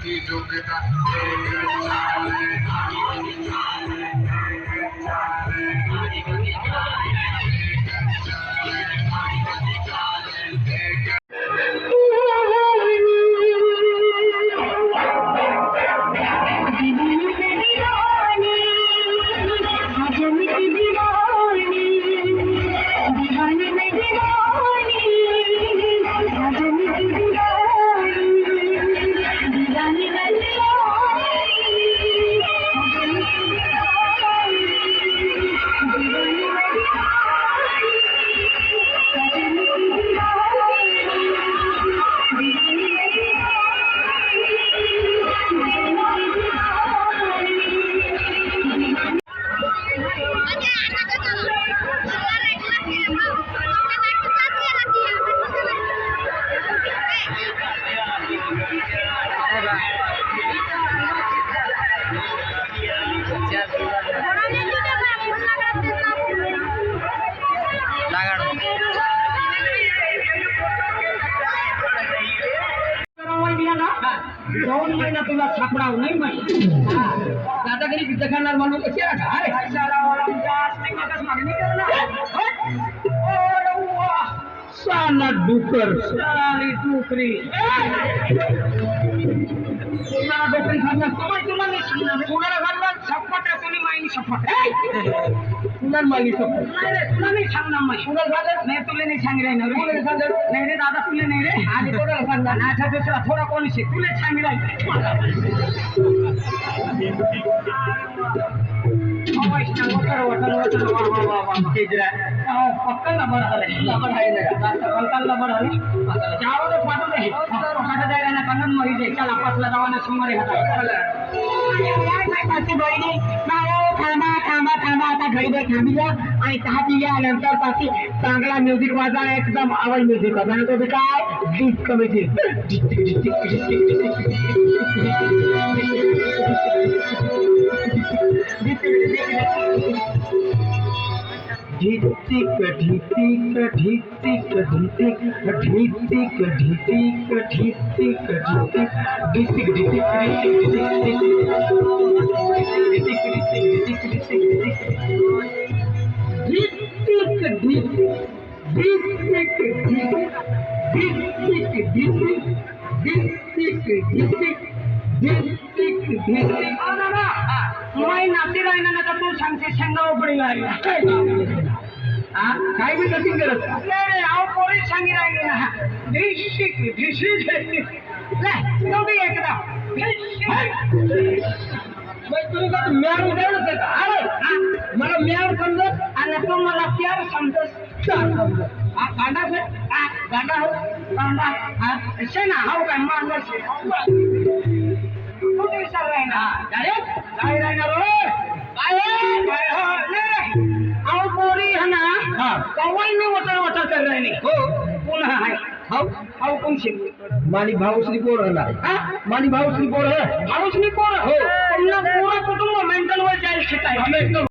की योग्यता दोन महिना तुला सापडाव नाही माहिती दादागिरी तिथं करणार म्हणून कशी साला डुकर साली डुकरी कोणाला डोकरी खाल्ला तुला नाही सांगणार कोणाला खाल्ला सपाट कोणी माहिती सपाट तुला माहिती सपाट तुला नाही सांगणार मग कुणाला झालं नाही तुला नाही सांगितलं नाही रे दादा तुला नाही रे आधी कोणाला सांगणार नाचा दुसरा थोडा कोणी तुला सांगितलं पक्का नंबर आणि चहा पिल्यानंतर पाठी चांगला म्युझिक वाजा एकदम आवाज म्युझिक वाजा तो काय डिस्को म्युझिक नाती राहिना ना तू सांगते शेंगा उपडी काय बी कठीण करत नाही अहो पोरी सांगी राहिली ना एकदा तुम्ही का म्यार उद्यावच का अरे मला म्यार समजत आणि तू मला प्यार समजत गांडा गांडा हो गांडा शेणा हाव काय मांडा कुठे विचार राहिना अरे काय राहणार अहो पोरी है ना कवाई में वटर वटर कर रहे नहीं हो पुनः है हाउ कौन से माली भाऊश्री पोर है ना माली भाऊश्री पोर है भाऊश्री पोर हो तुमना पूरा कुटुंब मेंटल वर जाईल शिकाय हमें एकदम